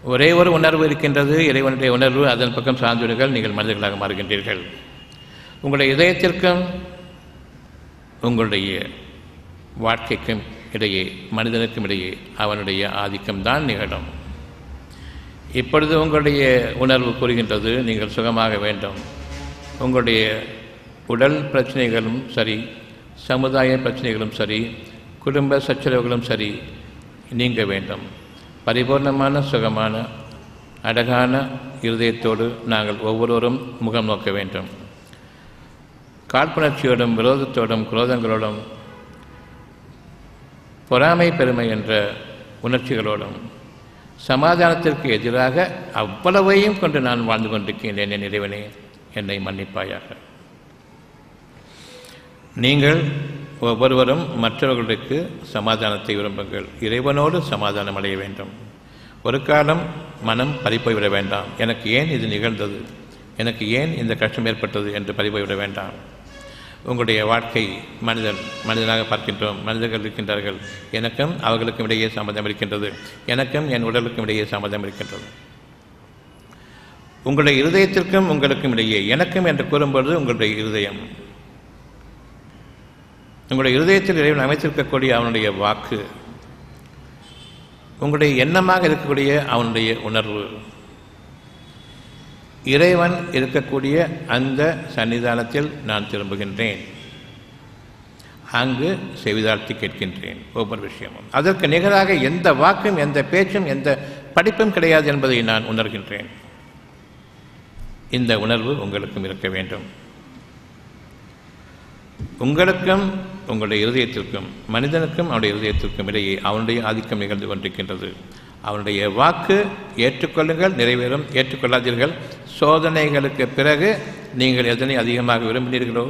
ஒரே ஒரு உணர்வு இருக்கின்றது, இறைவனுடைய உணர்வு. அதன் பக்கம் சார்ந்துவிடுங்கள், நீங்கள் மனிதர்களாக மாறுகின்றீர்கள். உங்களுடைய இதயத்திற்கும் உங்களுடைய வாழ்க்கைக்கும் இடையே, மனிதனுக்கும் இடையே அவனுடைய ஆதிக்கம்தான் நிகழும். இப்பொழுது உங்களுடைய உணர்வு கூறுகின்றது நீங்கள் சுகமாக வேண்டும். உங்களுடைய உடல் பிரச்சனைகளும் சரி, சமுதாய பிரச்சனைகளும் சரி, குடும்ப சச்சரவுகளும் சரி நீங்க வேண்டும். பரிபூர்ணமான சுகமான அழகான இருதயத்தோடு நாங்கள் ஒவ்வொருவரும் முகம் நோக்க வேண்டும். காழ்ப்புணர்ச்சியோடும் விரோதத்தோடும் குரோதங்களோடும் பொறாமை பெருமை என்ற உணர்ச்சிகளோடும் சமாதானத்திற்கு எதிராக அவ்வளவையும் கொண்டு நான் வாழ்ந்து கொண்டிருக்கின்றேன். என் இறைவனே, என்னை மன்னிப்பாயாக. நீங்கள் ஒவ்வொருவரும் மற்றவர்களுக்கு சமாதானத்தை விரும்புங்கள். இறைவனோடு சமாதானம் அடைய வேண்டும். ஒரு காலம் மனம் பறிப்போய்விட வேண்டாம். எனக்கு ஏன் இது நிகழ்ந்தது, எனக்கு ஏன் இந்த கஷ்டம் ஏற்பட்டது என்று பறிப்போய்விட வேண்டாம். உங்களுடைய வாழ்க்கை மனிதனாக பார்க்கின்றோம். மனிதர்கள் இருக்கின்றார்கள். எனக்கும் அவர்களுக்கும் இடையே சம்மதம் இருக்கின்றது. எனக்கும் என் உடலுக்கும் இடையே சம்மதம் இருக்கின்றது. உங்களுடைய இருதயத்திற்கும் உங்களுக்கும் இடையே எனக்கும் என்று கூறும்போது உங்களுடைய இருதயம், உங்களுடைய இருதயத்தில் இறைவன் அமைத்திருக்கக்கூடிய அவனுடைய வாக்கு, உங்களுடைய எண்ணமாக இருக்கக்கூடிய அவனுடைய உணர்வு, இறைவன் இருக்கக்கூடிய அந்த சன்னிதானத்தில் நான் திரும்புகின்றேன். அங்கு செவிதாழ்த்தி கேட்கின்றேன் ஒவ்வொரு விஷயமும். அதற்கு நிகராக எந்த வாக்கும், எந்த பேச்சும், எந்த படிப்பும் கிடையாது என்பதை நான் உணர்கின்றேன். இந்த உணர்வு உங்களுக்கும் இருக்க வேண்டும். உங்களுக்கும் உங்களுடைய இருதயத்திற்கும், மனிதனுக்கும் அவனுடைய இருதயத்திற்கும் இடையே அவனுடைய ஆதிக்கம் நிகழ்ந்து கொண்டிருக்கின்றது. அவனுடைய வாக்கு ஏற்றுக்கொள்ளுங்கள், நிறைவேறும். ஏற்றுக்கொள்ளாதீர்கள். சோதனைகளுக்கு பிறகு நீங்கள் எதனை அதிகமாக விரும்பினீர்களோ,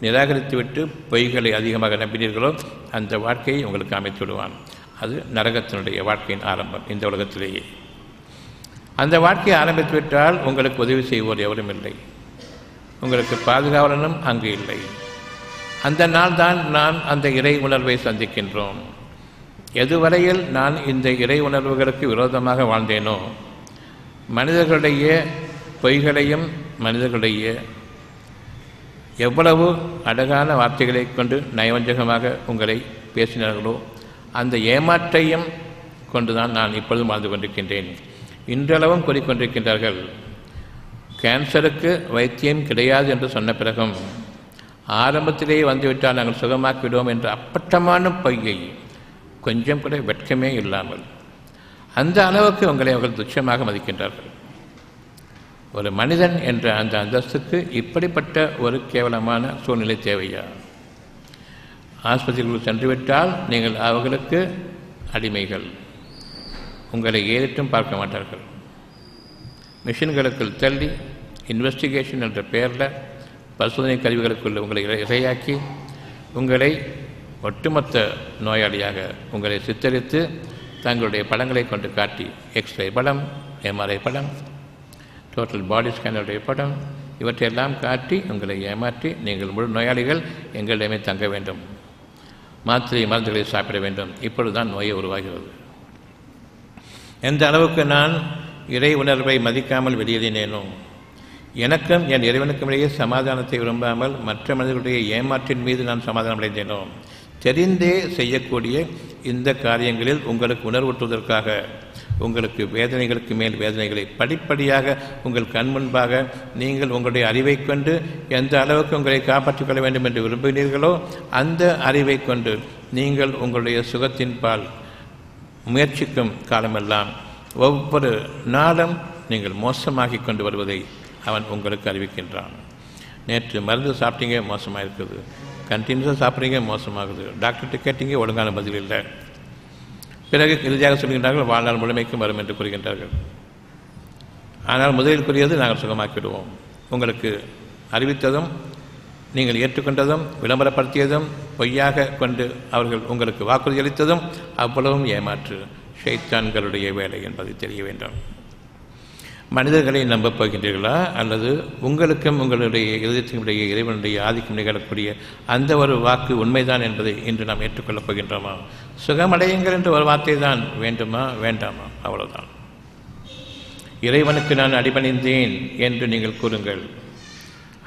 நிராகரித்துவிட்டு பொய்களை அதிகமாக நம்பினீர்களோ, அந்த வாழ்க்கையை உங்களுக்கு அமைத்து விடுவான். அது நரகத்தினுடைய வாழ்க்கையின் ஆரம்பம் இந்த உலகத்திலேயே. அந்த வாழ்க்கையை ஆரம்பித்துவிட்டால் உங்களுக்கு உதவி செய்வோர் எவரும் இல்லை, உங்களுக்கு பாதுகாவலனும் அங்கு இல்லை. அந்த நாள் தான் நான் அந்த இறை உணர்வை சந்திக்கின்றோம். எதுவரையில் நான் இந்த இறை உணர்வுகளுக்கு விரோதமாக வாழ்ந்தேனோ, மனிதர்களுடைய பொய்களையும் மனிதர்களுடைய எவ்வளவு அழகான வார்த்தைகளை கொண்டு நயவஞ்சகமாக உங்களை பேசினார்களோ, அந்த ஏமாற்றையும் கொண்டுதான் நான் இப்பொழுது வாழ்ந்து கொண்டிருக்கின்றேன். இன்றளவும் கூறிக்கொண்டிருக்கின்றார்கள், கேன்சருக்கு வைத்தியம் கிடையாது என்று சொன்ன பிறகும் ஆரம்பத்திலேயே வந்துவிட்டால் நாங்கள் சுகமாக்கிவிடுவோம் என்ற அப்பட்டமான பொய்யை கொஞ்சம் கூட வெட்கமே இல்லாமல் அந்த அளவுக்கு உங்களை அவர்கள் துச்சமாக மதிக்கின்றார்கள். ஒரு மனிதன் என்ற அந்த அந்தஸ்துக்கு இப்படிப்பட்ட ஒரு கேவலமான சூழ்நிலை தேவையா? ஆஸ்பத்திரிகளுக்கு சென்றுவிட்டால் நீங்கள் அவர்களுக்கு அடிமைகள். உங்களை ஏறிட்டும் பார்க்க மாட்டார்கள். மிஷின்களுக்குள் தள்ளி இன்வெஸ்டிகேஷன் என்ற பெயரில் பரிசோதனை கருவிகளுக்குள் உங்களை இரையாக்கி உங்களை ஒட்டுமொத்த நோயாளியாக உங்களை சித்தரித்து தங்களுடைய படங்களை கொண்டு காட்டி, எக்ஸ்ரே படம், எம்ஆர்ஐ படம், டோட்டல் பாடி ஸ்கேனருடைய படம், இவற்றையெல்லாம் காட்டி உங்களை ஏமாற்றி நீங்கள் முழு நோயாளிகள் எங்களிடமே தங்க வேண்டும், மாத்திரை மருந்துகளை சாப்பிட வேண்டும். இப்பொழுதுதான் நோயை உருவாகிறது. எந்த அளவுக்கு நான் இறை உணர்வை மதிக்காமல் வெளியேறினேனோ, எனக்கும் என் இறைவனுக்கும் இடையே சமாதானத்தை விரும்பாமல் மற்ற மனிதர்களுடைய ஏமாற்றின் மீது நான் சமாதானம் அடைந்தேனோ, தெரிந்தே செய்யக்கூடிய இந்த காரியங்களில் உங்களுக்கு உணர்வூட்டுவதற்காக உங்களுக்கு வேதனைகளுக்கு மேல் வேதனைகளை படிப்படியாக உங்கள் கண் முன்பாக நீங்கள் உங்களுடைய அறிவை கொண்டு எந்த அளவுக்கு உங்களை காப்பாற்றிக் கொள்ள வேண்டும் என்று விரும்புகிறீர்களோ, அந்த அறிவை கொண்டு நீங்கள் உங்களுடைய சுகத்தின் பால் முயற்சிக்கும் காலமெல்லாம் ஒவ்வொரு நாளும் நீங்கள் மோசமாகி கொண்டு வருவதை அவன் உங்களுக்கு அறிவிக்கின்றான். நேற்று மருந்து சாப்பிட்டீங்க, மோசமாக இருக்குது. கண்டினியூஸாக சாப்பிட்றீங்க, மோசமாகுது. டாக்டர்கிட்ட கேட்டீங்க, ஒழுங்கான பதில் இல்லை. பிறகு இறுதியாக சொல்கின்றார்கள், வாழ்நாள் முழுமைக்கும் வரும் என்று கூறுகின்றார்கள். ஆனால் முதலில் கூறியது நாங்கள் சுகமாக்கிவிடுவோம். உங்களுக்கு அறிவித்ததும் நீங்கள் ஏற்றுக்கொண்டதும் விளம்பரப்படுத்தியதும் பொய்யாக கொண்டு அவர்கள் உங்களுக்கு வாக்குறுதி அளித்ததும் அவ்வளவும் ஏமாற்று, ஷைத்தான்களுடைய வேலை என்பதை தெரிய வேண்டும். மனிதர்களை நம்பப் போகின்றீர்களா, அல்லது உங்களுக்கும் உங்களுடைய இதயத்தினுடைய இறைவனுடைய ஆதிக்கம் நிகழக்கூடிய அந்த ஒரு வாக்கு உண்மைதான் என்பதை இன்று நாம் ஏற்றுக்கொள்ளப் போகின்றோமா? சுகமடையுங்கள் என்ற ஒரு வார்த்தை தான் வேண்டுமா, வேண்டாமா? அவ்வளவுதான். இறைவனுக்கு நான் அடிபணிந்தேன் என்று நீங்கள் கூறுங்கள்.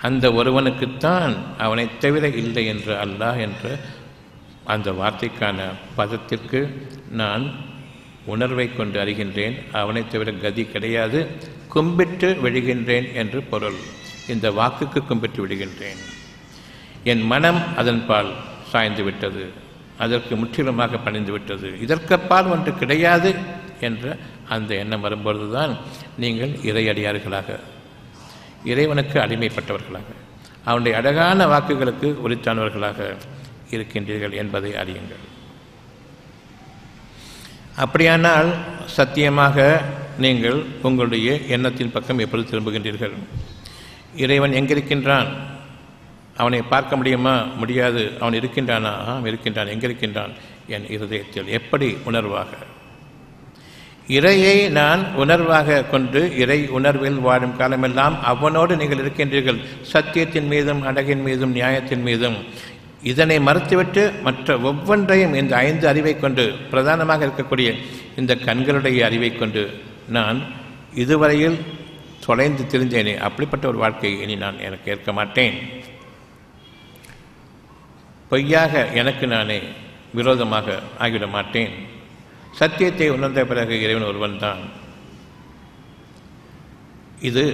அந்த ஒருவனுக்குத்தான் அவனைத் தவிர இல்லை என்று அல்லாஹ் என்ற அந்த வார்த்தைக்கான பதத்திற்கு நான் உணர்வை கொண்டு அறிகின்றேன். அவனைத் தவிர கதி கிடையாது, கும்பிட்டு விழுகின்றேன் என்று பொருள். இந்த வாக்குக்கு கும்பிட்டு விடுகின்றேன். என் மனம் அதன்பால் சாய்ந்து விட்டது, அதற்கு முற்றிலுமாக பணிந்து விட்டது. இதற்கப்பால் ஒன்று கிடையாது என்ற அந்த எண்ணம் வரும்பொழுதுதான் நீங்கள் இறையடியார்களாக, இறைவனுக்கு அடிமைப்பட்டவர்களாக, அவனுடைய அழகான வாக்குகளுக்கு உரித்தானவர்களாக இருக்கின்றீர்கள் என்பதை அறியுங்கள். அப்படியானால் சத்தியமாக நீங்கள் உங்களுடைய எண்ணத்தின் பக்கம் எப்பொழுது திரும்புகின்றீர்கள்? இறைவன் எங்கிருக்கின்றான்? அவனை பார்க்க முடியுமா? முடியாது. அவன் இருக்கின்றானா? இருக்கின்றான். எங்கிருக்கின்றான்? என் இருதயத்தில். எப்படி? உணர்வாக. இறையை நான் உணர்வாக கொண்டு இறை உணர்வில் வாழும் காலமெல்லாம் அவனோடு நீங்கள் இருக்கின்றீர்கள். சத்தியத்தின் மீதும் அழகின் மீதும் நியாயத்தின் மீதும். இதனை மறுத்துவிட்டு மற்ற ஒவ்வொன்றையும் இந்த 5 அறிவை கொண்டு, பிரதானமாக இருக்கக்கூடிய இந்த கண்களுடைய அறிவை கொண்டு நான் இதுவரையில் தொலைந்து திரிந்தேனே, அப்படிப்பட்ட ஒரு வாழ்க்கையை இனி நான் எனக்கு ஏற்க மாட்டேன். பொய்யாக எனக்கு நானே விரோதமாக ஆகிவிட மாட்டேன். சத்தியத்தை உணர்ந்த பிறகு இறைவன் ஒருவன் தான். இது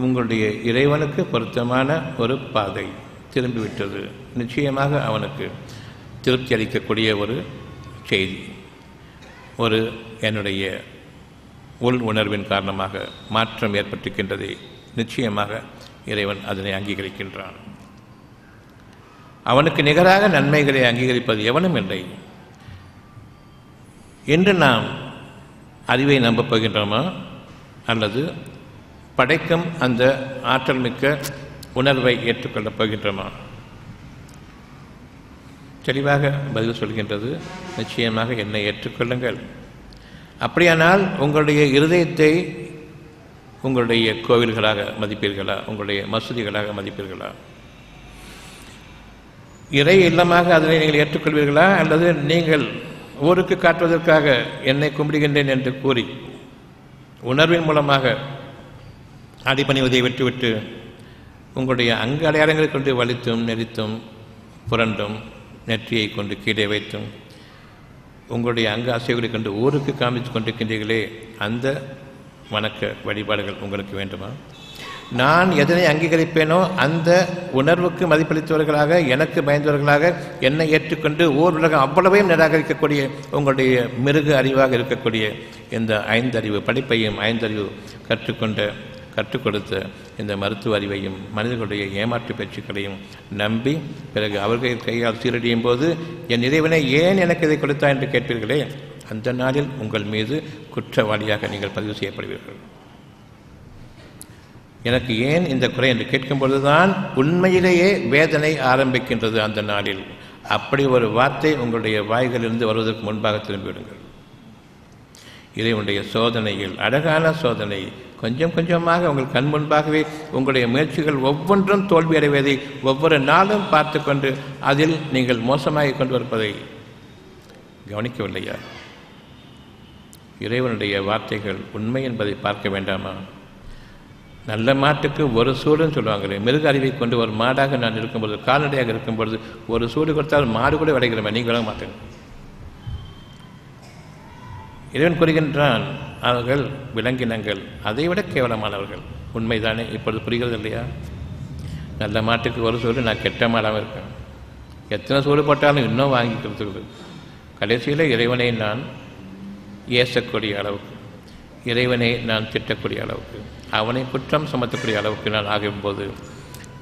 உங்களுடைய இறைவனுக்கு பொருத்தமான ஒரு பாதை. திரும்பிவிட்டது. நிச்சயமாக அவனுக்கு திருப்தி அளிக்கக்கூடிய ஒரு செய்தி. ஒரு என்னுடைய உள் உணர்வின் காரணமாக மாற்றம் ஏற்பட்டிருக்கின்றது. நிச்சயமாக இறைவன் அதனை அங்கீகரிக்கின்றான். அவனுக்கு நிகராக நன்மைகளை அங்கீகரிப்பது எவனும் இல்லை. என்று நாம் அறிவை நம்பப் போகின்றோமா, அல்லது படைக்கும் அந்த ஆற்றல் மிக்க உணர்வை ஏற்றுக்கொள்ளப் போகின்றோமா? தெளிவாக பதில் சொல்கின்றது, நிச்சயமாக என்னை ஏற்றுக்கொள்ளுங்கள். அப்படியானால் உங்களுடைய இருதயத்தை உங்களுடைய கோவில்களாக மதிப்பீர்களா? உங்களுடைய மசூதிகளாக மதிப்பீர்களா? இறை இல்லமாக அதனை நீங்கள் ஏற்றுக்கொள்வீர்களா? அல்லது நீங்கள் ஊருக்கு காட்டுவதற்காக என்னை கும்பிடுகின்றேன் என்று கூறி உணர்வின் மூலமாக அடிபணிவதை விட்டுவிட்டு உங்களுடைய அங்கு அடையாளங்களை கொண்டு வலித்தும் நெறித்தும் புரண்டும் நெற்றியை கொண்டு கீழே வைத்தும் உங்களுடைய அங்கு அசைவுகளை கொண்டு ஊருக்கு காமித்து கொண்டிருக்கின்றீர்களே, அந்த வணக்க வழிபாடுகள் உங்களுக்கு வேண்டுமா? நான் எதனை அங்கீகரிப்பேனோ அந்த உணர்வுக்கு மதிப்பளித்தவர்களாக, எனக்கு பயந்தவர்களாக என்னை ஏற்றுக்கொண்டு ஓர் உலகம் அவ்வளவையும் நிராகரிக்கக்கூடிய உங்களுடைய மிருக அறிவாக இருக்கக்கூடிய இந்த 5 அறிவு படிப்பையும் 5 அறிவு கற்றுக் கொடுத்த இந்த மருத்துவ அறிவையும் மனிதர்களுடைய ஏமாற்று பேச்சுக்களையும் நம்பி பிறகு அவர்கள் கையால் சீரடியும் போது என் இறைவனை ஏன் எனக்கு இதை கொடுத்தா என்று கேட்பீர்களே, அந்த நாளில் உங்கள் மீது குற்றவாளியாக நீங்கள் பதிவு செய்யப்படுவீர்கள். எனக்கு ஏன் இந்த குறை என்று கேட்கும்பொழுதுதான் உண்மையிலேயே வேதனை ஆரம்பிக்கின்றது அந்த நாளில். அப்படி ஒரு வார்த்தை உங்களுடைய வாய்களிலிருந்து வருவதற்கு முன்பாக திரும்பிவிடுங்கள். இறைவனுடைய சோதனையில் அழகான சோதனை, கொஞ்சம் கொஞ்சமாக உங்கள் கண் முன்பாகவே உங்களுடைய முயற்சிகள் ஒவ்வொன்றும் தோல்வி அடைவதை ஒவ்வொரு நாளும் பார்த்து கொண்டு அதில் நீங்கள் மோசமாகி கொண்டு வருப்பதை கவனிக்கவில்லையா? இறைவனுடைய வார்த்தைகள் உண்மை என்பதை பார்க்க வேண்டாமா? நல்ல மாட்டுக்கு ஒரு சூடுன்னு சொல்லுவாங்களே, மிருக அறிவை கொண்டு ஒரு மாடாக நான் இருக்கும்பொழுது, கால்நடையாக இருக்கும்பொழுது ஒரு சூடு கொடுத்தால் மாடு கூட விளைகிறமே, நீங்கள் விளங்க மாட்டேங்க. இறைவன் கூறுகின்றான், அவர்கள் விலங்கினங்கள், அதைவிட கேவலமானவர்கள். உண்மைதானே? இப்பொழுது புரிகிறது இல்லையா? நல்ல மாட்டுக்கு ஒரு சூடு, நான் கெட்ட மாடாக இருக்கேன். எத்தனை சூடு போட்டாலும் இன்னும் வாங்கி கொடுத்துருது. கடைசியில் இறைவனை நான் ஏசக்கூடிய அளவுக்கு, இறைவனை நான் திட்டக்கூடிய அளவுக்கு, அவனை குற்றம் சுமத்தக்கூடிய அளவுக்கு நான் ஆகும்போது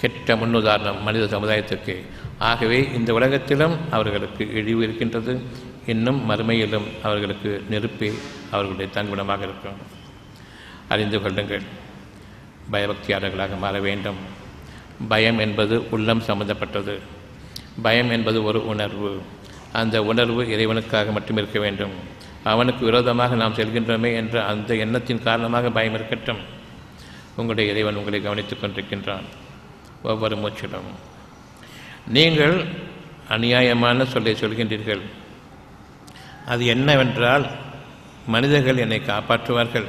கெட்ட முன்னுதாரணம் மனித சமுதாயத்திற்கு. ஆகவே இந்த உலகத்திலும் அவர்களுக்கு இழிவு இருக்கின்றது, இன்னும் மறுமையிலும் அவர்களுக்கு நெருப்பே அவர்களுடைய தங்குமிடமாக இருக்கும். அறிந்து கொள்ளுங்கள், பயபக்தியாளர்களாக மாற வேண்டும். பயம் என்பது உள்ளம் சம்பந்தப்பட்டது. பயம் என்பது ஒரு உணர்வு. அந்த உணர்வு இறைவனுக்காக மட்டும் இருக்க வேண்டும். அவனுக்கு விரோதமாக நாம் செல்கின்றோமே என்ற அந்த எண்ணத்தின் காரணமாக பயம் இருக்கட்டும். உங்களுடைய இறைவன் உங்களை கவனித்துக் கொண்டிருக்கின்றான் ஒவ்வொரு மூச்சிலும். நீங்கள் அநியாயமான சொல்லை சொல்கின்றீர்கள். அது என்னவென்றால், மனிதர்கள் என்னை காப்பாற்றுவார்கள்,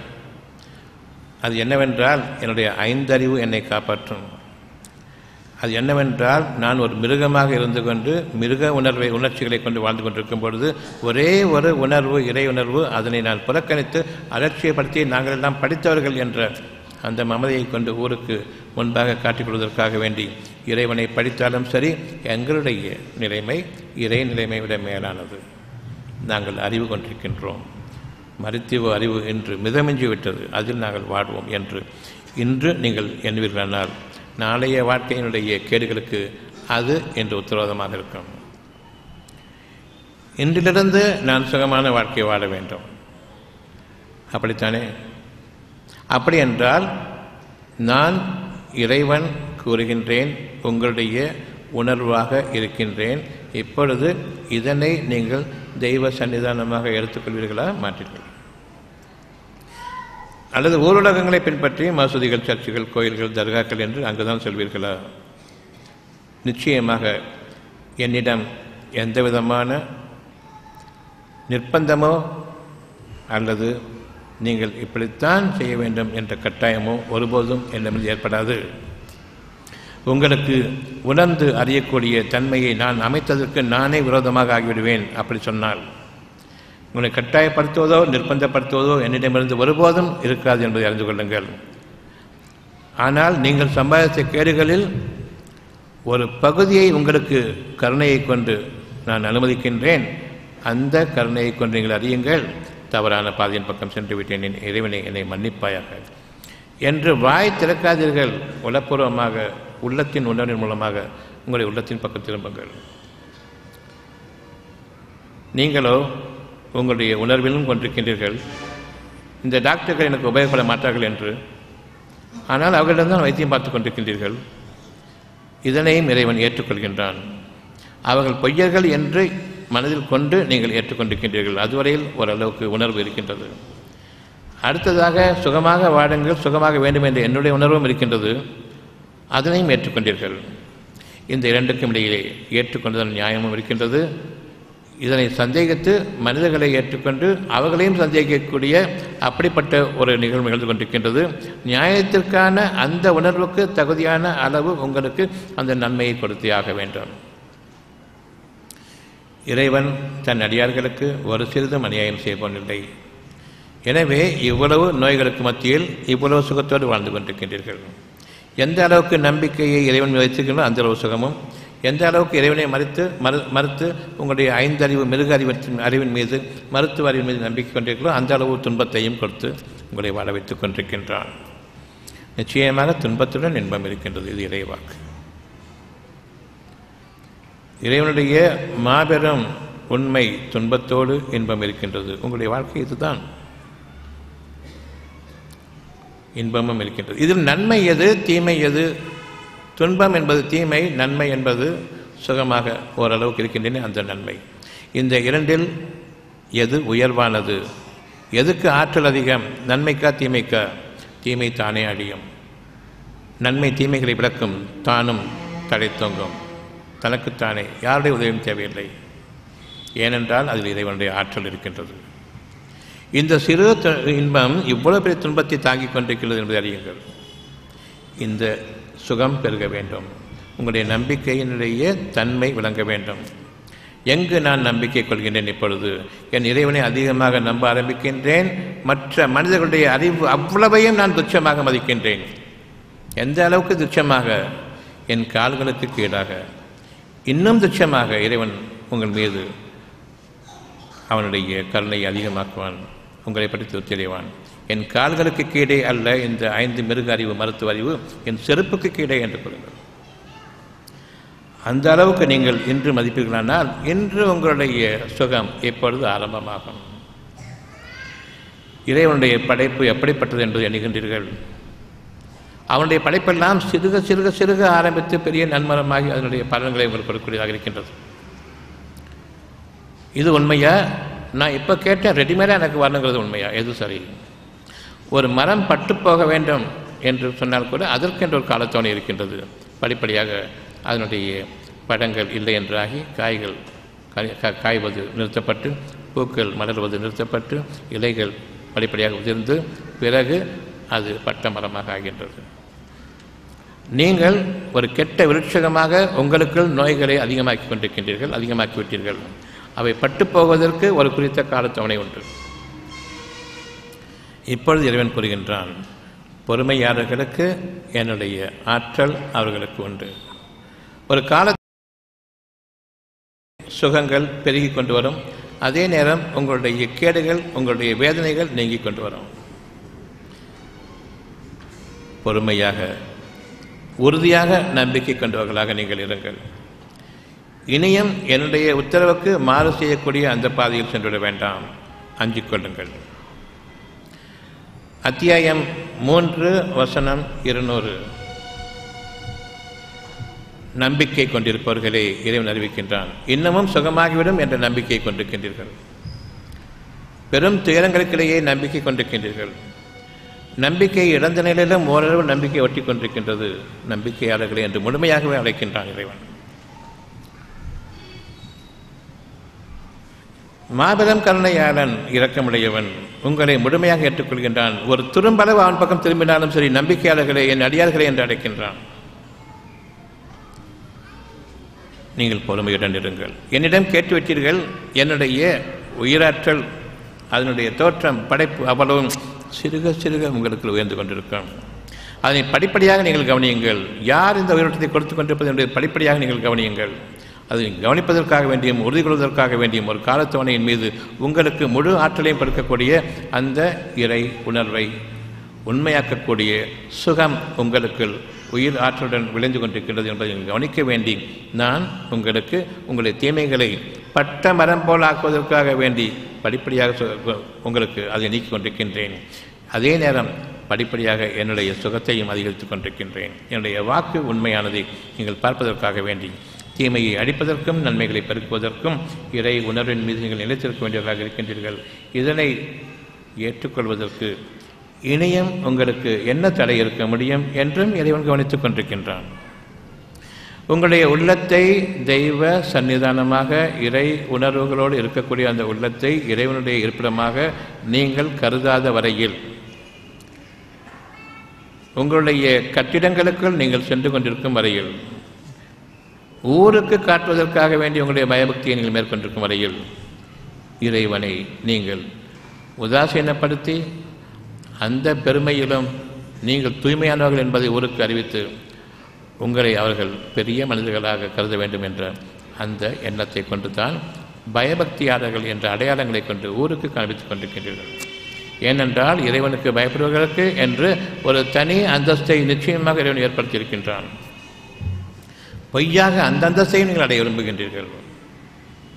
அது என்னவென்றால் என்னுடைய ஐந்தறிவு என்னை காப்பாற்றும். அது என்னவென்றால் நான் ஒரு மிருகமாக இருந்து கொண்டு மிருக உணர்ச்சிகளை கொண்டு வாழ்ந்து கொண்டிருக்கும் பொழுது ஒரே ஒரு உணர்வு, இறை உணர்வு, அதனை நான் புறக்கணித்து அலட்சியப்படுத்தி நாங்கள் எல்லாம் படித்தவர்கள் என்ற அந்த மமதையை கொண்டு ஊருக்கு முன்பாக காட்டிக்கொள்வதற்காக வேண்டி இறைவனை படித்தாலும் சரி, எங்களுடைய நிலைமை இறை நிலைமை விட மேலானது. நாங்கள் அறிவு கொண்டிருக்கின்றோம். மருத்துவ அறிவு என்று மிதமிஞ்சி விட்டது, அதில் நாங்கள் வாழ்வோம் என்று இன்று நீங்கள் எண்ணுவீர்களானால் நாளைய வாழ்க்கையினுடைய கேடுகளுக்கு அது என்று உத்தரவாதமாக இருக்கும். இன்றிலிருந்து நான் சுகமான வாழ்க்கையை வாழ வேண்டும். அப்படித்தானே? அப்படி என்றால் நான் இறைவன் கூறுகின்றேன், உங்களுடைய உணர்வாக இருக்கின்றேன். இப்பொழுது இதனை நீங்கள் தெய்வ சன்னிதானமாக எடுத்துக்கொள்வீர்களா, மாற்றீர்கள்? அல்லது ஊரடகங்களை பின்பற்றி மசூதிகள், சர்ச்சுகள், கோயில்கள், தர்காக்கள் என்று அங்குதான் செல்வீர்களா? நிச்சயமாக என்னிடம் எந்த விதமான நிர்பந்தமோ அல்லது நீங்கள் இப்படித்தான் செய்ய வேண்டும் என்ற கட்டாயமோ ஒருபோதும் என்னிடமில் ஏற்படாது. உங்களுக்கு உணர்ந்து அறியக்கூடிய தன்மையை நான் அமைத்ததற்கு நானே விரோதமாக ஆகிவிடுவேன். அப்படி சொன்னால் உங்களை கட்டாயப்படுத்துவதோ நிர்பந்தப்படுத்துவதோ என்னிடமிருந்து ஒருபோதும் இருக்காது என்பதை அறிந்து கொள்ளுங்கள். ஆனால் நீங்கள் சம்பாதித்த கேடுகளில் ஒரு பகுதியை உங்களுக்கு கருணையை கொண்டு நான் அனுமதிக்கின்றேன். அந்த கருணையை கொண்டு நீங்கள் அறியுங்கள், தவறான பாதையின் பக்கம் சென்று விட்டேன், என் இறைவனை என்னை மன்னிப்பாயாக என்று வாய் திறக்காதீர்கள். உளப்பூர்வமாக உள்ளத்தின் உணர்வின் மூலமாக உங்களுடைய உள்ளத்தின் பக்கம் திரும்புங்கள். நீங்களோ உங்களுடைய உணர்விலும் கொண்டிருக்கின்றீர்கள், இந்த டாக்டர்கள் எனக்கு உபயோகப்பட மாட்டார்கள் என்று. ஆனால் அவர்களிடம்தான் வைத்தியம் பார்த்து கொண்டிருக்கின்றீர்கள். இதனையும் இறைவன் ஏற்றுக்கொள்கின்றான். அவர்கள் பொய்யர்கள் என்று மனதில் கொண்டு நீங்கள் ஏற்றுக்கொண்டிருக்கின்றீர்கள். அதுவரையில் ஓரளவுக்கு உணர்வு இருக்கின்றது. அடுத்ததாக சுகமாக வாடுங்கள், சுகமாக வேண்டும் என்ற என்னுடைய உணர்வும் இருக்கின்றது. அதனையும் ஏற்றுக்கொண்டீர்கள். இந்த இரண்டுக்கும் இடையிலே ஏற்றுக்கொண்டதன் நியாயமும் இருக்கின்றது. இதனை சந்தேகித்து மனிதர்களை ஏற்றுக்கொண்டு அவர்களையும் சந்தேகிக்கக்கூடிய அப்படிப்பட்ட ஒரு நிகழ்வு நிகழ்ந்து கொண்டிருக்கின்றது. நியாயத்திற்கான அந்த உணர்வுக்கு தகுதியான அளவு உங்களுக்கு அந்த நன்மையை கொடுத்தே ஆக வேண்டும். இறைவன் தன் அடியார்களுக்கு ஒரு சிறிதும் அநியாயம் செய்வதில்லை. எனவே இவ்வளவு நோய்களுக்கு மத்தியில் இவ்வளவு சுகத்தோடு வாழ்ந்து கொண்டிருக்கின்றீர்கள். எந்த அளவுக்கு நம்பிக்கையை இறைவன் வைத்திருக்கிறோம் அந்த அளவு சுகமும், எந்த அளவுக்கு இறைவனை மறுத்து உங்களுடைய ஐந்தறிவு மிருக அறிவின் மீது மருத்துவ அறிவின் மீது நம்பிக்கை கொண்டிருக்கிறோம் அந்த அளவு துன்பத்தையும் கொடுத்து உங்களை வாழ வைத்துக் கொண்டிருக்கின்றான். நிச்சயமாக துன்பத்துடன் இன்பம் இருக்கின்றது. இது இறைவாக்கு. இறைவனுடைய மாபெரும் உண்மை துன்பத்தோடு இன்பம் இருக்கின்றது. உங்களுடைய வாழ்க்கை இதுதான். இன்பமும் இருக்கின்றது. இதில் நன்மை எது, தீமை எது? துன்பம் என்பது தீமை, நன்மை என்பது சுகமாக ஓரளவுக்கு இருக்கின்றன அந்த நன்மை. இந்த இரண்டில் எது உயர்வானது? எதுக்கு ஆற்றல் அதிகம்? நன்மைக்கா தீமைக்கா? தீமை தானே அழியும். நன்மை தீமைகளை விளக்கும், தானும் தழைத்தோங்கும். தனக்குத்தானே யாருடைய உதவியும் தேவையில்லை. ஏனென்றால் அதில் இறைவனுடைய ஆற்றல் இருக்கின்றது. இந்த சிறு இன்பம் இவ்வளவு பெரிய துன்பத்தை தாங்கிக் கொண்டிருக்கிறது என்பதை அறியுங்கள். இந்த சுகம் பெருக வேண்டும். உங்களுடைய நம்பிக்கையினுடைய தன்மை விளங்க வேண்டும். எங்கு நான் நம்பிக்கை கொள்கின்றேன்? இப்பொழுது என் இறைவனை அதிகமாக நம்ப ஆரம்பிக்கின்றேன். மற்ற மனிதர்களுடைய அறிவு அவ்வளவையும் நான் துச்சமாக மதிக்கின்றேன். எந்த அளவுக்கு துச்சமாக? என் கால்களுக்கு கீழாக. இன்னும் துச்சமாக இறைவன் உங்கள் மீது அவனுடைய கருணை அதிகமாக்குவான். உங்களை பற்றி திருப்தியடைவான். என் கால்களுக்கு கீழே அல்ல இந்த 5 மிருக அறிவு மருத்துவ அறிவு, என் செருப்புக்கு கீழே என்று கொள்ளுங்கள். அந்த அளவுக்கு நீங்கள் இன்று மதிப்பீர்களானால் இன்று உங்களுடைய சுகம் எப்பொழுது ஆரம்பமாகும்? இறைவனுடைய படைப்பு எப்படிப்பட்டது என்பதை எண்ணுகின்றீர்கள். அவனுடைய படைப்பெல்லாம் சிறுக சிறுக சிறுக ஆரம்பித்து பெரிய நன்மரமாகி அதனுடைய பலன்களை உங்களுக்கு கொடுக்கக்கூடியதாக இருக்கின்றது. இது உண்மையா? நான் இப்போ கேட்டேன், ரெடிமேடாக எனக்கு வரணுங்கிறது உண்மையா? எது சரி? ஒரு மரம் பட்டு போக வேண்டும் என்று சொன்னால் கூட அதற்கென்று ஒரு காலத்தோணை இருக்கின்றது. படிப்படியாக அதனுடைய பழங்கள் இல்லை என்றாகி காய்கள் காய்வது நிறுத்தப்பட்டு, பூக்கள் மலர்வது நிறுத்தப்பட்டு, இலைகள் படிப்படியாக உதிர்ந்து, பிறகு அது பட்ட மரமாக ஆகின்றது. நீங்கள் ஒரு கெட்ட விருட்சகமாக உங்களுக்குள் நோய்களை அதிகமாக்கி கொண்டிருக்கின்றீர்கள், அதிகமாக்கிவிட்டீர்கள். அவை பட்டு போவதற்கு ஒரு குறித்த காலத்தவணை உண்டு. இப்பொழுது இறைவன் கூறுகின்றான், பொறுமையாளர்களுக்கு என்னுடைய ஆற்றல் அவர்களுக்கு உண்டு. ஒரு கால சுகங்கள் பெருகி கொண்டு வரும், அதே நேரம் உங்களுடைய கேடுகள், உங்களுடைய வேதனைகள் நீங்கி கொண்டு வரும். பொறுமையாக உறுதியாக நம்பிக்கை கொண்டவர்களாக நீங்கள் இருங்கள். இனியும் என்னுடைய உத்தரவுக்கு மாறு செய்யக்கூடிய அந்த பாதையில் சென்றுவிட வேண்டாம், அஞ்சிக் கொள்ளுங்கள். அத்தியாயம் 3 வசனம் 200. நம்பிக்கை கொண்டிருப்பவர்களே இறைவன் அறிவிக்கின்றான், இன்னமும் சுகமாகிவிடும் என்ற நம்பிக்கை கொண்டிருக்கின்றீர்கள். பெரும் துயரங்களுக்கிடையே நம்பிக்கை கொண்டிருக்கின்றீர்கள். நம்பிக்கை இழந்த நிலையிலும் ஓரளவு நம்பிக்கை ஒட்டி கொண்டிருக்கின்றது. நம்பிக்கையாளர்களே என்று முழுமையாகவே அழைக்கின்றான் இறைவன். மாபெரும் கருணையாளன், இரக்கமுடையவன், உங்களை முழுமையாக ஏற்றுக்கொள்கின்றான். ஒரு துரும்பளவு அவன் பக்கம் திரும்பினாலும் சரி, நம்பிக்கையாளர்களே, என் அடியார்களே என்று அழைக்கின்றான். நீங்கள் பொறுமையுடன் இருங்கள். என்னிடம் கேட்டுவிட்டீர்கள், என்னுடைய உயிராற்றல், அதனுடைய தோற்றம், படைப்பு அவ்வளவும் சிறுக சிறுக உங்களுக்கு உயர்ந்து கொண்டிருக்கும். அதனை படிப்படியாக நீங்கள் கவனியுங்கள். யார் இந்த உயிரோட்டத்தை கொடுத்து கொண்டிருப்பது என்பதை படிப்படியாக நீங்கள் கவனியுங்கள். அதை கவனிப்பதற்காக வேண்டியும் உறுதி கொள்வதற்காக வேண்டியும் ஒரு காலத்தவணையின் மீது உங்களுக்கு முழு ஆற்றலையும் கொடுக்கக்கூடிய அந்த இறை உணர்வை உண்மையாக்கக்கூடிய சுகம் உங்களுக்கு உயிர் ஆற்றலுடன் விளைந்து கொண்டிருக்கின்றது என்பதை கவனிக்க வேண்டி நான் உங்களுக்கு உங்களுடைய தீமைகளை பட்ட மரம் போல் ஆக்குவதற்காக வேண்டி படிப்படியாக உங்களுக்கு அதை நீக்கிக் கொண்டிருக்கின்றேன். அதே நேரம் படிப்படியாக என்னுடைய சுகத்தையும் அதிகரித்துக் கொண்டிருக்கின்றேன். என்னுடைய வாக்கு உண்மையானதை நீங்கள் பார்ப்பதற்காக வேண்டி தீமையை அடிப்பதற்கும் நன்மைகளை பெருக்குவதற்கும் இறை உணர்வின் மீது நீங்கள் நிலைத்திருக்க வேண்டியவர்களாக இருக்கின்றீர்கள். இதனை ஏற்றுக்கொள்வதற்கு இனியும் உங்களுக்கு என்ன தடை இருக்க முடியும் என்றும் இறைவன் கவனித்துக் கொண்டிருக்கின்றான். உங்களுடைய உள்ளத்தை தெய்வ சன்னிதானமாக, இறை உணர்வுகளோடு இருக்கக்கூடிய அந்த உள்ளத்தை இறைவனுடைய இருப்பிடமாக நீங்கள் கருதாத வரையில், உங்களுடைய கட்டிடங்களுக்குள் நீங்கள் சென்று கொண்டிருக்கும் வரையில், ஊருக்கு காட்டுவதற்காக வேண்டி உங்களுடைய பயபக்தியை நீங்கள் மேற்கொண்டிருக்கும் வரையில், இறைவனை நீங்கள் உதாசீனப்படுத்தி அந்த பெருமையிலும் நீங்கள் தூய்மையானவர்கள் என்பதை ஊருக்கு அறிவித்து உங்களை அவர்கள் பெரிய மனிதர்களாக கருத வேண்டும் என்ற அந்த எண்ணத்தை கொண்டு தான் பயபக்தியாளர்கள் என்ற அடையாளங்களை கொண்டு ஊருக்கு காண்பித்துக் கொண்டிருக்கின்றீர்கள். ஏனென்றால் இறைவனுக்கு பயப்படுவதற்கு என்று ஒரு தனி அந்தஸ்தை நிச்சயமாக இறைவன் ஏற்படுத்தியிருக்கின்றான். பொய்யாக அந்த அந்தஸ்தையும் நீங்கள் அடைய விரும்புகின்றீர்கள்.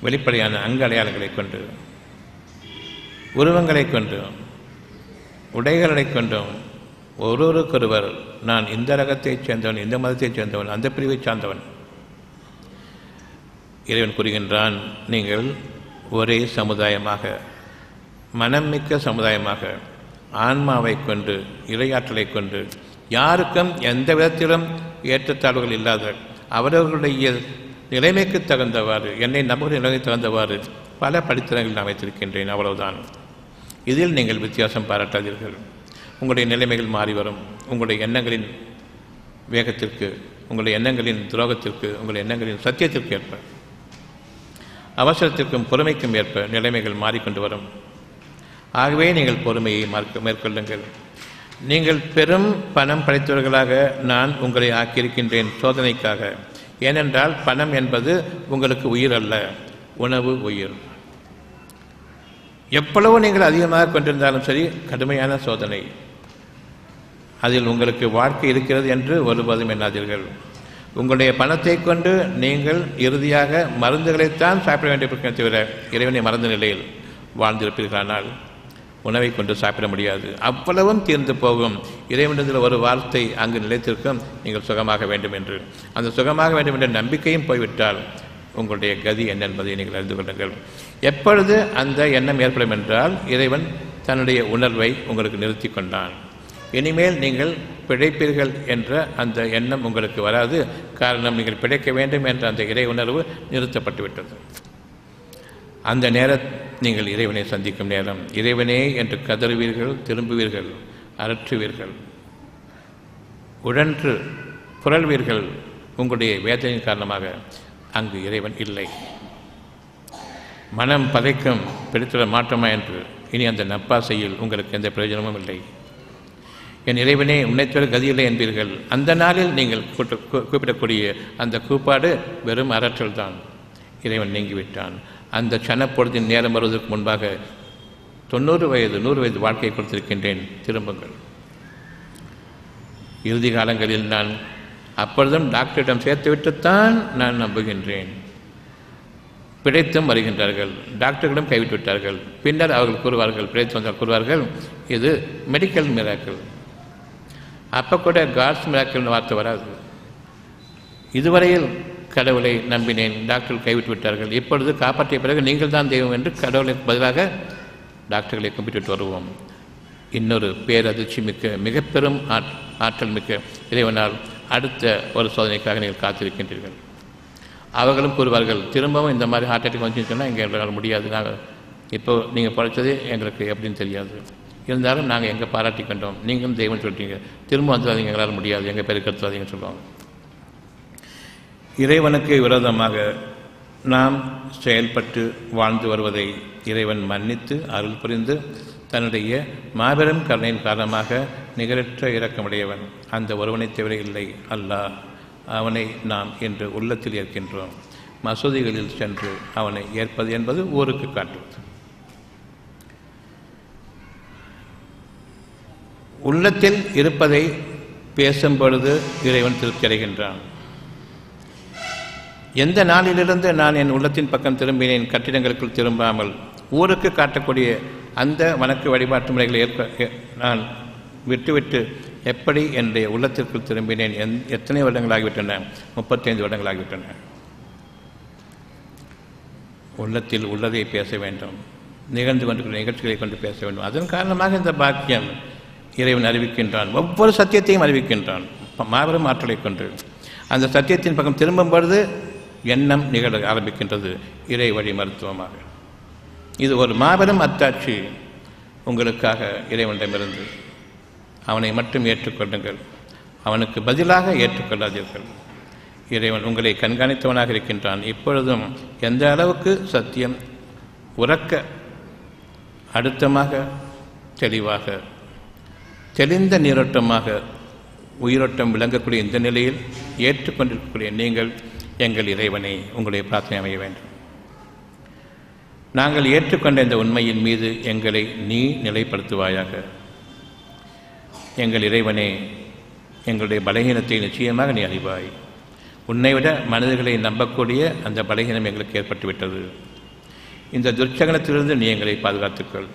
வெளிப்படையான அங்க அடையாளங்களை கொண்டு, உருவங்களை கொண்டு, உடைகளை கொண்டும் ஒருவருக்கொருவர் நான் இந்த ரகத்தைச் சேர்ந்தவன், இந்த மதத்தைச் சேர்ந்தவன், அந்த பிரிவைச் சார்ந்தவன். இறைவன் கூறுகின்றான், நீங்கள் ஒரே சமுதாயமாக, மனம் மிக்க சமுதாயமாக, ஆன்மாவை கொண்டு, இறையாற்றலை கொண்டு, யாருக்கும் எந்த விதத்திலும் ஏற்றத்தாழ்வுகள் இல்லாத, அவரவர்களுடைய நிலைமைக்கு தகுந்தவாறு, என்னை நம்புகிற நிலைமைக்கு தகுந்தவாறு பல படித்தரங்கள் நான் வைத்திருக்கின்றேன், அவ்வளவுதான். இதில் நீங்கள் வித்தியாசம் பாராட்டாதீர்கள். உங்களுடைய நிலைமைகள் மாறி வரும். உங்களுடைய எண்ணங்களின் வேகத்திற்கு, உங்களுடைய எண்ணங்களின் துரோகத்திற்கு, உங்களுடைய எண்ணங்களின் சத்தியத்திற்கு ஏற்ப, அவசரத்திற்கும் பொறுமைக்கும் ஏற்ப நிலைமைகள் மாறிக்கொண்டு வரும். ஆகவே நீங்கள் பொறுமையை மேற்கொள்ளுங்கள். நீங்கள் பெரும் பணம் படைத்தவர்களாக நான் உங்களை ஆக்கியிருக்கின்றேன் சோதனைக்காக. ஏனென்றால் பணம் என்பது உங்களுக்கு உயிர் அல்ல, உணவு உயிர். எவ்வளவு நீங்கள் அதிகமாக கொண்டிருந்தாலும் சரி, கடுமையான சோதனை. அதில் உங்களுக்கு வாழ்க்கை இருக்கிறது என்று ஒருபோதும் எண்ணாதீர்கள். உங்களுடைய பணத்தை கொண்டு நீங்கள் இறுதியாக மருந்துகளைத்தான் சாப்பிட வேண்டியிருக்க தவிர இறைவனை மறந்த நிலையில் வாழ்ந்திருப்பீர்களானால் உணவை கொண்டு சாப்பிட முடியாது. அவ்வளவும் தீர்ந்து போகும். இறைவனிடத்தில் ஒரு வார்த்தை அங்கு நிலைத்திருக்கும், நீங்கள் சுகமாக வேண்டும் என்று. அந்த சுகமாக வேண்டும் என்ற நம்பிக்கையும் போய்விட்டால் உங்களுடைய கதி என்ன என்பதை நீங்கள் அறிந்து கொள்ளுங்கள். எப்பொழுது அந்த எண்ணம் ஏற்படும் என்றால் இறைவன் தன்னுடைய உணர்வை உங்களுக்கு நிறுத்தி கொண்டான். இனிமேல் நீங்கள் பிழைப்பீர்கள் என்ற அந்த எண்ணம் உங்களுக்கு வராது. காரணம், நீங்கள் பிழைக்க வேண்டும் என்ற அந்த இறை உணர்வு நிறுத்தப்பட்டுவிட்டது. அந்த நேரம் நீங்கள் இறைவனை சந்திக்கும் நேரம். இறைவனே என்று கதறுவீர்கள், திரும்புவீர்கள். அரற்றுவீர்கள், உழன்று புரள்வீர்கள். உங்களுடைய வேதனையின் காரணமாக அங்கு இறைவன் இல்லை. மனம் பதைக்கும், பிடித்துள்ள மாற்றமா என்று இனி அந்த நப்பாசையில் உங்களுக்கு எந்த பிரயோஜனமும் இல்லை. என் இறைவனே, உன்னைத்தோடு கதியில்லை என்பீர்கள். அந்த நாளில் நீங்கள் கூப்பிடக்கூடிய அந்த கூப்பாடு வெறும் அரற்றல் தான். இறைவன் நீங்கிவிட்டான். அந்த சனப்பொழுதின் நேரம் வருவதற்கு முன்பாக 90 வயது 100 வயது வாழ்க்கையை கொடுத்திருக்கின்றேன், திரும்புங்கள். இறுதி காலங்களில் நான் அப்பொழுதும் டாக்டரிடம் சேர்த்துவிட்டுத்தான் நான் நம்புகின்றேன். பிழைத்தும் வருகின்றார்கள், டாக்டர்களிடம் கைவிட்டு விட்டார்கள். பின்னர் அவர்கள் கூறுவார்கள், பிழைத்து வந்தால் கூறுவார்கள், இது மெடிக்கல் மிராக்கிள். அப்போ கூட காட்ஸ் மிராக்கிள்னு வார்த்தை வராது. இதுவரையில் கடவுளை நம்பினேன், டாக்டர்கள் கைவிட்டு விட்டார்கள், இப்பொழுது காப்பாற்றிய பிறகு நீங்கள் தான் தெய்வம் என்று கடவுளுக்கு பதிலாக டாக்டர்களை கும்பிட்டு வருவோம். இன்னொரு பேரதிர்ச்சி மிக்க மிக பெரும் ஆற்றல் மிக்க இறைவனால் அடுத்த ஒரு சோதனைக்காக நீங்கள் காத்திருக்கின்றீர்கள். அவர்களும் கூறுவார்கள், திரும்பவும் இந்த மாதிரி ஹார்ட் அட்டாக் வந்துச்சுன்னு சொன்னால் இங்கே எங்களால் முடியாது, நாங்கள் இப்போ நீங்கள் படைத்தது எங்களுக்கு எப்படின்னு தெரியாது, இருந்தாலும் நாங்கள் எங்கே பாராட்டி கண்டோம், நீங்களும் தெய்வம் சொல்லிட்டீங்க, திரும்ப வந்துடாதீங்க, எங்களால் முடியாது, எங்கள் பேருக்கு எடுத்துடாதீங்கன்னு சொல்லுவாங்க. இறைவனுக்கு விரோதமாக நாம் செயல்பட்டு வாழ்ந்து வருவதை இறைவன் மன்னித்து அருள் புரிந்து தன்னுடைய மாபெரும் கருணையின் காரணமாக நிகரற்ற இரக்கமுடையவன். அந்த ஒருவனை தவிர இல்லை அல்லாஹ். அவனை நாம் இன்று உள்ளத்தில் ஏற்கின்றோம். மசூதிகளில் சென்று அவனை ஏற்பது என்பது ஊருக்கு காட்டுவது. உள்ளத்தில் இருப்பதை பேசும் பொழுது இறைவன் திருப்தி அடைகின்றான். எந்த நாளிலிருந்து நான் என் உள்ளத்தின் பக்கம் திரும்பினேன், கட்டிடங்களுக்குள் திரும்பாமல் ஊருக்கு காட்டக்கூடிய அந்த வணக்க வழிபாட்டு முறைகளை நான் விட்டுவிட்டு எப்படி என்னுடைய உள்ளத்திற்குள் திரும்பினேன். எத்தனை வருடங்களாகிவிட்டன? 35 வருடங்களாகிவிட்டன. உள்ளத்தில் உள்ளதை பேச வேண்டும், நிகழ்ந்து கொண்டிருக்கிற நிகழ்ச்சிகளை கொண்டு பேச வேண்டும். அதன் காரணமாக இந்த பாக்கியம் இறைவன் அறிவிக்கின்றான். ஒவ்வொரு சத்தியத்தையும் அறிவிக்கின்றான் மாபெரும் ஆற்றலை கொண்டு. அந்த சத்தியத்தின் பக்கம் திரும்பும் பொழுது எண்ணம் நிகழ ஆரம்பிக்கின்றது இறை வழி மருத்துவமாக. இது ஒரு மாபெரும் அத்தாட்சி உங்களுக்காக இறைவனிடமிருந்து. அவனை மட்டும் ஏற்றுக்கொள்ளுங்கள், அவனுக்கு பதிலாக ஏற்றுக்கொள்ளாதீர்கள். இறைவன் உங்களை கண்காணித்தவனாக இருக்கின்றான். இப்பொழுதும் எந்த அளவுக்கு சத்தியம் உறக்க அழுத்தமாக தெளிவாக தெளிந்த நீரோட்டமாக உயிரோட்டம் விளங்கக்கூடிய இந்த நிலையில் ஏற்றுக்கொண்டிருக்கக்கூடிய நீங்கள் எங்கள் இறைவனை உங்களுடைய பிரார்த்தனை அமைய வேண்டும். நாங்கள் ஏற்றுக்கொண்ட இந்த உண்மையின் மீது எங்களை நீ நிலைப்படுத்துவாயாக. எங்கள் இறைவனே, எங்களுடைய பலகீனத்தை நிச்சயமாக நீ அறிவாய். உன்னை விட மனிதர்களை நம்பக்கூடிய அந்த பலகீனம் எங்களுக்கு ஏற்பட்டுவிட்டது. இந்த துர்ச்சகனத்திலிருந்து நீ எங்களை பாதுகாத்துக்கள்.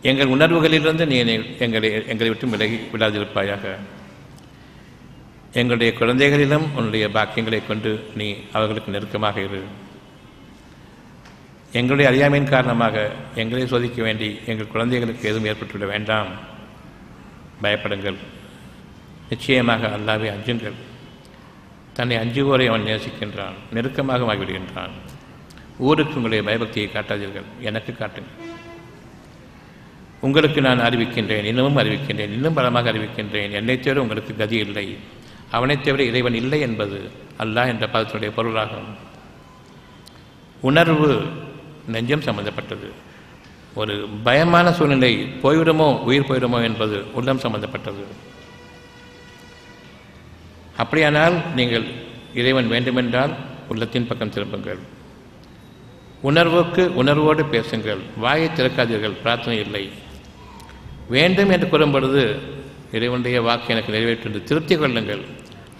எங்கள் உணர்வுகளிலிருந்து நீ எங்களை விட்டு விலகி விடாதிருப்பாயாக. எங்களுடைய குழந்தைகளிலும் உன்னுடைய பாக்கியங்களை கொண்டு நீ அவர்களுக்கு நெருக்கமாக இரு. எங்களுடைய அறியாமையின் காரணமாக எங்களை சோதிக்க வேண்டி எங்கள் குழந்தைகளுக்கு எதுவும் ஏற்பட்டுவிட வேண்டாம். பயப்படுங்கள். நிச்சயமாக அல்லாஹ்வை அஞ்சுங்கள். தன்னை அஞ்சுவோரை அவன் நேசிக்கின்றான், நெருக்கமாக ஆகிவிடுகின்றான். ஊருக்கு உங்களுடைய பயபக்தியை காட்டாதீர்கள், எனக்கு காட்டுங்கள். உங்களுக்கு நான் அறிவிக்கின்றேன், இன்னமும் அறிவிக்கின்றேன், இன்னும் பலமாக அறிவிக்கின்றேன். என்னைத் தவிர உங்களுக்கு கதி இல்லை, அவனைத் தவிர இறைவன் இல்லை என்பது அல்லாஹ் என்ற பதத்தினுடைய பொருளாகும். உணர்வு நெஞ்சம் சம்பந்தப்பட்டது. ஒரு பயமான சூழ்நிலை, போய்விடுமோ உயிர் போய்விடுமோ என்பது உள்ளம் சம்பந்தப்பட்டது. அப்படியானால் நீங்கள் இறைவன் வேண்டுமென்றால் உள்ளத்தின் பக்கம் திரும்புங்கள். உணர்வுக்கு உணர்வோடு பேசுங்கள், வாயை திறக்காதீர்கள். பிரார்த்தனை இல்லை. வேண்டும் என்று கூறும் பொழுது இறைவனுடைய வாக்கு எனக்கு நிறைவேற்று என்று திருப்தி கொள்ளுங்கள்.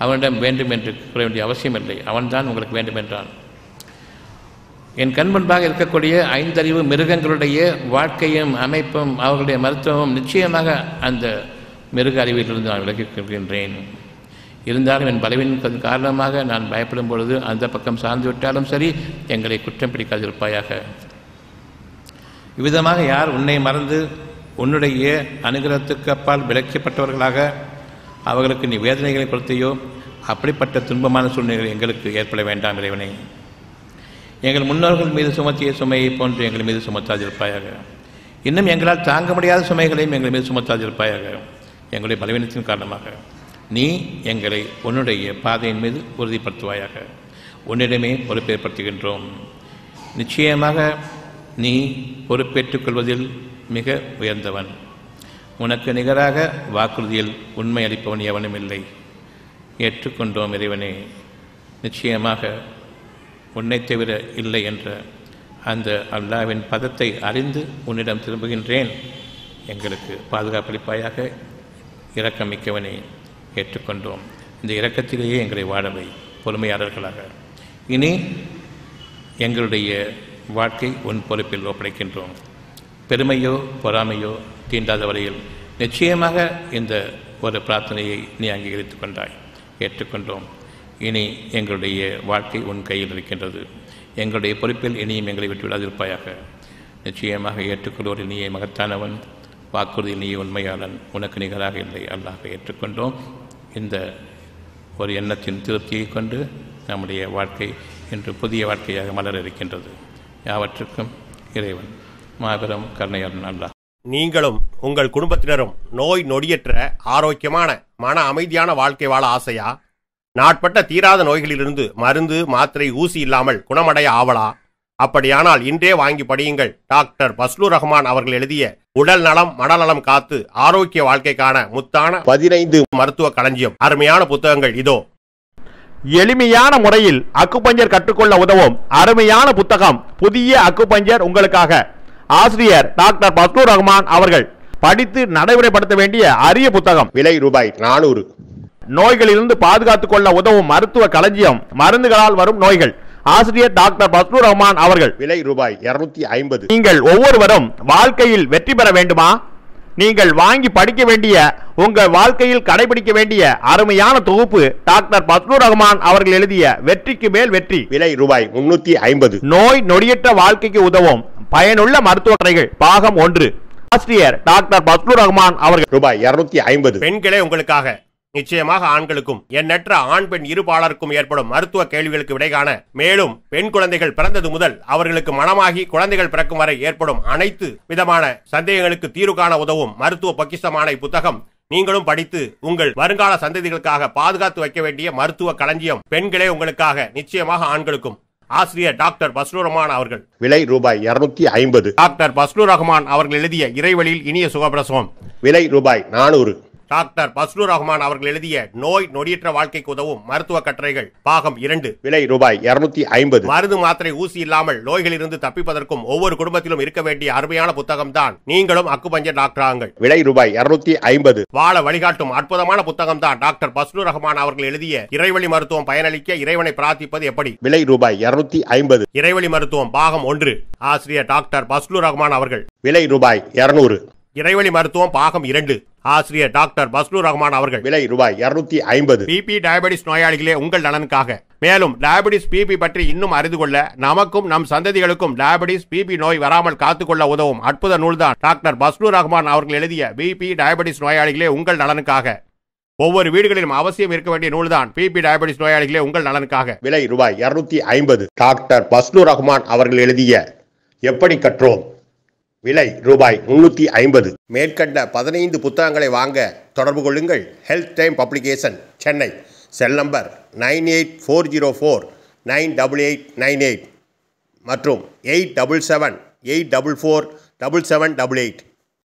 அவனிடம் வேண்டும் என்று கூற வேண்டிய அவசியம் இல்லை. அவன்தான் உங்களுக்கு வேண்டும் என்றான். என் கண் முன்பாக இருக்கக்கூடிய 5 அறிவு மிருகங்களுடைய வாழ்க்கையும் அமைப்பும் அவர்களுடைய மருத்துவமும் நிச்சயமாக அந்த மிருக அறிவிலிருந்து நான் விலகிக் கொள்கின்றேன். இருந்தாலும் என் பலவீனத்தின் காரணமாக நான் பயப்படும் பொழுது அந்த பக்கம் சார்ந்து விட்டாலும் சரி, எங்களை குற்றம் பிடிக்காதிருப்பாயாக. இவ்விதமாக யார் உன்னை மறந்து உன்னுடைய அனுகிரகத்துக்கு அப்பால் விலக்கப்பட்டவர்களாக அவர்களுக்கு நீ வேதனைகளை கொடுத்தையோ, அப்படிப்பட்ட துன்பமான சூழ்நிலைகள் எங்களுக்கு ஏற்பட வேண்டாம் இறைவனை. எங்கள் முன்னோர்கள் மீது சுமத்திய சுமையை போன்று எங்கள் மீது சுமத்தாதிருப்பாயாக. இன்னும் எங்களால் தாங்க முடியாத சுமைகளையும் எங்கள் மீது சுமத்தாதிருப்பாயாக. எங்களுடைய பலவீனத்தின் காரணமாக நீ எங்களை உன்னுடைய பாதையின் மீது உறுதிப்படுத்துவாயாக. உன்னிடமே பொறுப்பேற்படுத்துகின்றோம். நிச்சயமாக நீ பொறுப்பேற்றுக் கொள்வதில் மிக உயர்ந்தவன். உனக்கு நிகராக வாக்குறுதியில் உண்மை அளிப்பவன் எவனும் இல்லை. ஏற்றுக்கொண்டோம் இறைவனே. நிச்சயமாக உன்னை தவிர இல்லை என்ற அந்த அல்லாஹ்வின் பதத்தை அறிந்து உன்னிடம் திரும்புகின்றேன். எங்களுக்கு பாதுகாப்பளிப்பாயாக. இரக்கமிக்கவனே, ஏற்றுக்கொண்டோம். இந்த இரக்கத்திலேயே எங்களை வாழவை பொறுமையாளர்களாக. இனி எங்களுடைய வாழ்க்கை உன் பொறுப்பில் ஒப்படைக்கின்றோம். பெருமையோ பொறாமையோ தீண்டாத வரையில் நிச்சயமாக இந்த ஒரு பிரார்த்தனையை நீ அங்கீகரித்துக் கொண்டாய். ஏற்றுக்கொண்டோம். இனி எங்களுடைய வாழ்க்கை உன் கையில் இருக்கின்றது. எங்களுடைய பொறுப்பில் இனியும் எங்களை விட்டுவிடாதிருப்பாயாக. நிச்சயமாக ஏற்றுக்கொள்வோரில் நீயே மகத்தானவன், வாக்குறுதியில் நீயே உண்மையாளன், உனக்கு நிகராக இல்லை. அல்லாஹ் ஏற்றுக்கொண்டோம். இந்த ஒரு எண்ணத்தின் திருப்தியை கொண்டு நம்முடைய வாழ்க்கை இன்று புதிய வாழ்க்கையாக மலர இருக்கின்றது. யாவற்றுக்கும் இறைவன் மாபெரும் கருணையாளன் அல்லாஹ். நீங்களும் உங்கள் குடும்பத்தினரும் நோய் நொடியற்ற ஆரோக்கியமான மன அமைதியான வாழ்க்கை வாழ ஆசையா? நாட்பட்ட தீராத நோய்களிலிருந்து மருந்து மாத்திரை ஊசி இல்லாமல் குணமடைய ஆவலா? அப்படியானால் இன்றே வாங்கி படியுங்கள். டாக்டர் பஸ்லூர் ரஹ்மான் அவர்கள் எழுதிய உடல் நலம் மனநலம் காத்து ஆரோக்கிய வாழ்க்கைக்கான முத்தான 15 மருத்துவ களஞ்சியம். அருமையான புத்தகங்கள் இதோ. எளிமையான முறையில் அக்குபஞ்சர் கற்றுக்கொள்ள உதவும் அருமையான புத்தகம் புதிய அக்குபஞ்சர் உங்களுக்காக. ஆசிரியர் டாக்டர் பஸ்லூர் ரஹ்மான் அவர்கள் படித்து நடைமுறைப்படுத்த வேண்டிய அரிய புத்தகம். விலை ரூபாய் 400. நோய்களிலிருந்து பாதுகாத்துக் கொள்ள உதவும் மருத்துவ களஞ்சியம். மருந்துகளால் வரும் நோய்கள். ஆசிரியர் டாக்டர் பஸ்லூர் ரஹ்மான் அவர்கள். விலை ரூபாய் 250. நீங்கள் ஒவ்வொருவரும் வாழ்க்கையில் வெற்றி பெற வேண்டுமா? நீங்கள் வாங்கி படிக்க வேண்டிய, உங்கள் வாழ்க்கையில் கடைபிடிக்க வேண்டிய அருமையான தொகுப்பு டாக்டர் பஸ்லூர் ரஹ்மான் அவர்கள் எழுதிய வெற்றிக்கு மேல் வெற்றி. விலை ரூபாய் 350. நோய் நொடியற்ற வாழ்க்கைக்கு உதவும் பயனுள்ள மருத்துவ கடைகள் பாகம் 1. ஆசிரியர் டாக்டர் பஸ்லூர் ரஹ்மான் அவர்கள். ரூபாய் 250. பெண்களே உங்களுக்காக. நிச்சயமாக ஆண்களுக்கும் எண்ணற்ற ஆண் பெண் இருபாலருக்கும் ஏற்படும் மருத்துவ கேள்விகளுக்கு விடை காண, மேலும் பெண் குழந்தைகள் பிறந்தது முதல் அவர்களுக்கு மனமாகி குழந்தைகள் பிறக்கும் வரை ஏற்படும் அனைத்து விதமான சந்தேகங்களுக்கு தீர்வு காண உதவும் மருத்துவ பொக்கிஷமான இப்புத்தகம் நீங்களும் படித்து உங்கள் வருங்கால சந்ததிகளுக்காக பாதுகாத்து வைக்க வேண்டிய மருத்துவ களஞ்சியம். பெண்களே உங்களுக்காக, நிச்சயமாக ஆண்களுக்கும். ஆசிரியர் டாக்டர் பஸ்லூர் ரஹ்மான் அவர்கள். விலை ரூபாய் 250. டாக்டர் பஸ்லூர் ரஹ்மான் அவர்கள் எழுதிய இறைவழியில் இனிய சுகப்பிரசவம். விலை ரூபாய் 400. டாக்டர் பஸ்லூர் ரஹ்மான் அவர்கள் எழுதிய நோய் நொடியற்ற வாழ்க்கைக்கு உதவும் மருத்துவ கட்டுரைகள் பாகம் 2. விலை ரூபாய் 250. மருந்து மாத்திரை ஊசி இல்லாமல் நோய்களிலிருந்து தப்பிப்பதற்கும் ஒவ்வொரு குடும்பத்திலும் இருக்க வேண்டிய அருமையான புத்தகம் தான் நீங்களும் அக்குபஞ்சர் டாக்டர் ஆங்கள். விலை ரூபாய் 250. வாழ வழிகாட்டும் அற்புதமான புத்தகம் தான் டாக்டர் பஸ்லூர் ரஹ்மான் அவர்கள் எழுதிய இறைவழி மருத்துவம் பயனளிக்க இறைவனை பிரார்த்திப்பது எப்படி. விலை ரூபாய் 250. இறைவழி மருத்துவம் பாகம் 1. ஆசிரியர் டாக்டர் பஸ்லூர் ரஹ்மான் அவர்கள். விலை ரூபாய் 200. இறைவழி மருத்துவம் பாகம் 2. ஆசிரியர் டாக்டர் பஸ்லூர் ரஹ்மான் அவர்கள். விலை ரூபாய் 250. பிபி டயபெட்டிஸ் நோயாளிகளே உங்கள் நலனுக்காக. மேலும் டயபெட்டிஸ் பிபி பற்றி இன்னும் அறிந்து கொள்ள, நமக்கும் நம் சந்ததிகளுக்கும் டயபெட்டிஸ் பிபி நோய் வராமல் காத்துக்கொள்ள உதவும் அற்புத நூல்தான் டாக்டர் பஸ்லூர் ரஹ்மான் அவர்கள் எழுதிய பிபி டயபெட்டிஸ் நோயாளிகளே உங்கள் நலனுக்காக. ஒவ்வொரு வீடுகளிலும் அவசியம் இருக்க வேண்டிய நூல்தான் பிபி டயபெட்டிஸ் நோயாளிகளே உங்கள் நலனுக்காக. விலை ரூபாய் 250. டாக்டர் பஸ்லூர் ரஹ்மான் அவர்கள் எழுதிய எப்படி கற்றோம். விலை ரூபாய் 350. மேற்கண்ட 15 புத்தகங்களை வாங்க தொடர்பு கொள்ளுங்கள். Health time publication, Chennai. Cell number 9840498898 மற்றும் 87784477788.